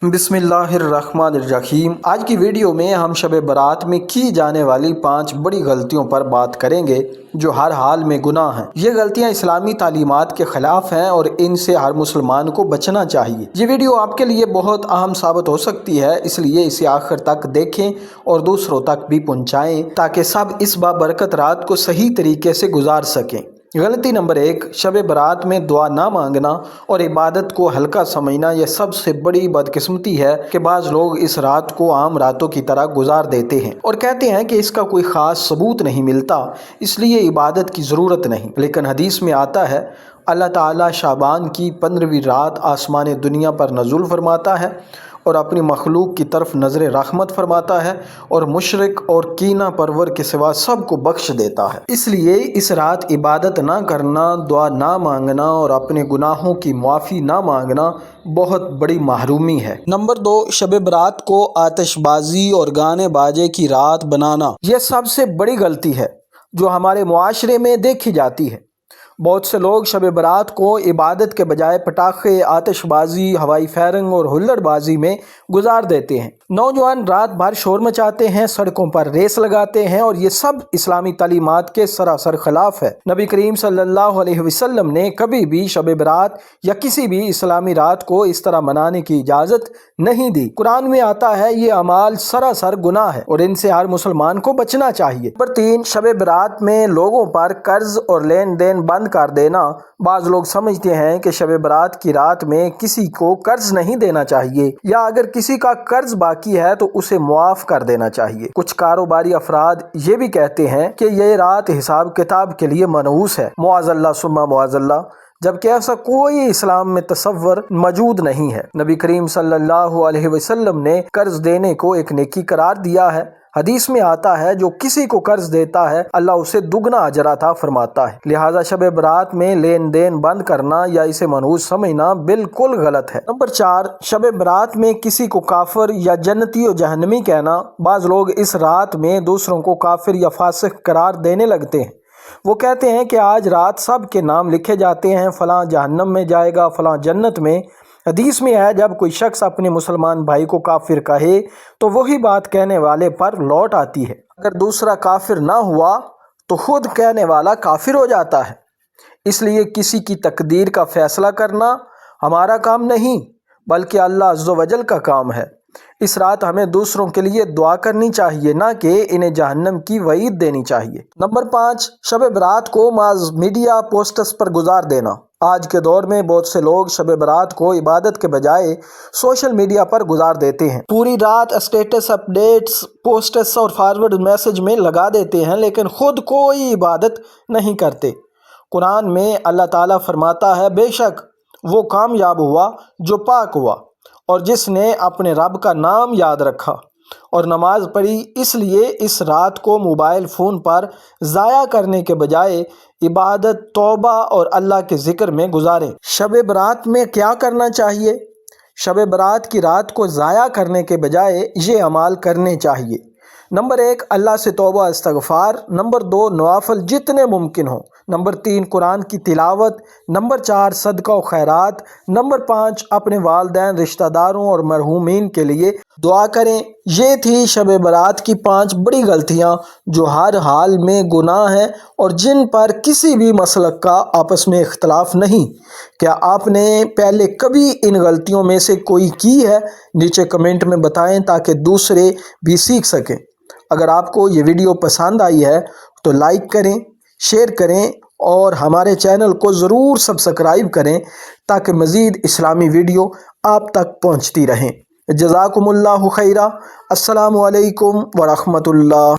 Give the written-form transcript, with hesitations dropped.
बिस्मिल्लाहिर्रहमानिर्रहीम। आज की वीडियो में हम शब बारात में की जाने वाली 5 बड़ी गलतियों पर बात करेंगे जो हर हाल में गुनाह हैं। ये गलतियां इस्लामी तालीमात के खिलाफ हैं और इनसे हर मुसलमान को बचना चाहिए। ये वीडियो आपके लिए बहुत अहम साबित हो सकती है, इसलिए इसे आखिर तक देखें और दूसरों तक भी पहुँचाएँ ताकि सब इस बाबरकत रात को सही तरीके से गुजार सकें। गलती नंबर 1, शब बारात में दुआ ना मांगना और इबादत को हल्का समझना। यह सबसे बड़ी बदकिस्मती है कि बाज़ लोग इस रात को आम रातों की तरह गुजार देते हैं और कहते हैं कि इसका कोई ख़ास सबूत नहीं मिलता, इसलिए इबादत की ज़रूरत नहीं। लेकिन हदीस में आता है अल्लाह ताला शाबान की 15वीं रात आसमान दुनिया पर नज़ुल फरमाता है और अपनी मखलूक की तरफ नज़र रहमत फरमाता है और मुशरिक और कीना परवर के सिवा सबको बख्श देता है। इसलिए इस रात इबादत ना करना, दुआ ना मांगना और अपने गुनाहों की माफ़ी ना मांगना बहुत बड़ी महरूमी है। नंबर 2, शब बारात को आतिशबाजी और गाने बाजे की रात बनाना। यह सबसे बड़ी गलती है जो हमारे मुआशरे में देखी जाती है। बहुत से लोग शब बारात को इबादत के बजाय पटाखे, आतिशबाजी, हवाई फायरिंग और हुल्लड़बाजी में गुजार देते हैं। नौजवान रात भर शोर मचाते हैं, सड़कों पर रेस लगाते हैं और ये सब इस्लामी तालीमात के सरासर खिलाफ है। नबी करीम सल्लल्लाहु अलैहि वसल्लम ने कभी भी शब बारात या किसी भी इस्लामी रात को इस तरह मनाने की इजाज़त नहीं दी। कुरान में आता है ये अमाल सरासर गुनाह है और इनसे हर मुसलमान को बचना चाहिए। नंबर 3, शब बारात में लोगों पर कर्ज और लेन देन बंद कर देना। बाज़ लोग समझते हैं कि शब बारात की रात में किसी को कर्ज नहीं देना चाहिए या अगर किसी का कर्ज बाकी है तो उसे मुआफ़ कर देना चाहिए। कुछ कारोबारी अफराद ये भी कहते हैं कि ये रात हिसाब किताब के लिए मनहूस है, मुआज़ल्ला सुम्मा मुआज़ल्ला, जबकि ऐसा कोई इस्लाम में तसव्वुर मौजूद नहीं है। नबी करीम सल्लल्लाहु अलैहि वसल्लम ने कर्ज देने को एक नेकी करार दिया है। हदीस में आता है जो किसी को कर्ज देता है अल्लाह उसे दुगना अजर अता फरमाता है। लिहाजा शब बारात में लेन देन बंद करना या इसे मनहूस समझना बिल्कुल गलत है। नंबर 4, शब बारात में किसी को काफिर या जन्नती और जहन्नमी कहना। बाज़ लोग इस रात में दूसरों को काफिर या फासिक करार देने लगते हैं। वो कहते हैं कि आज रात सब के नाम लिखे जाते हैं, फलां जहन्नम में जाएगा, फलां जन्नत में। हदीस में है जब कोई शख्स अपने मुसलमान भाई को काफिर कहे तो वही बात कहने वाले पर लौट आती है। अगर दूसरा काफिर ना हुआ तो खुद कहने वाला काफिर हो जाता है। इसलिए किसी की तकदीर का फैसला करना हमारा काम नहीं बल्कि अल्लाह अज़्ज़ व जल का काम है। इस रात हमें दूसरों के लिए दुआ करनी चाहिए, ना कि इन्हें जहन्नम की वईद देनी चाहिए। नंबर 5, शब बारात को मास मीडिया पोस्टर्स पर गुजार देना। आज के दौर में बहुत से लोग शब बारात को इबादत के बजाय सोशल मीडिया पर गुजार देते हैं। पूरी रात स्टेटस अपडेट्स, पोस्टर्स और फॉरवर्ड मैसेज में लगा देते हैं लेकिन खुद कोई इबादत नहीं करते। कुरान में अल्लाह ताला फरमाता है बेशक वो कामयाब हुआ जो पाक हुआ और जिसने अपने रब का नाम याद रखा और नमाज पढ़ी। इसलिए इस रात को मोबाइल फ़ोन पर ज़ाया करने के बजाय इबादत, तौबा और अल्लाह के ज़िक्र में गुजारें। शब बारात में क्या करना चाहिए? शब बारात की रात को ज़ाया करने के बजाय ये अमाल करने चाहिए। नंबर 1, अल्लाह से तौबा इस्तग़फ़ार। नंबर 2, नवाफिल जितने मुमकिन हो। नंबर 3, कुरान की तिलावत। नंबर 4, सदका व खैरात। नंबर 5, अपने वालिदैन, रिश्तेदारों और मरहूमीन के लिए दुआ करें। ये थी शब बारात की 5 बड़ी गलतियाँ जो हर हाल में गुनाह हैं और जिन पर किसी भी मसलक का आपस में इख्तलाफ नहीं। क्या आपने पहले कभी इन गलतियों में से कोई की है? नीचे कमेंट में बताएं ताकि दूसरे भी सीख सकें। अगर आपको ये वीडियो पसंद आई है तो लाइक करें, शेयर करें और हमारे चैनल को ज़रूर सब्सक्राइब करें ताकि मज़ीद इस्लामी वीडियो आप तक पहुंचती रहें। जज़ाकुमुल्लाहु खैरा। अस्सलामु अलैकुम व रहमतुल्लाह।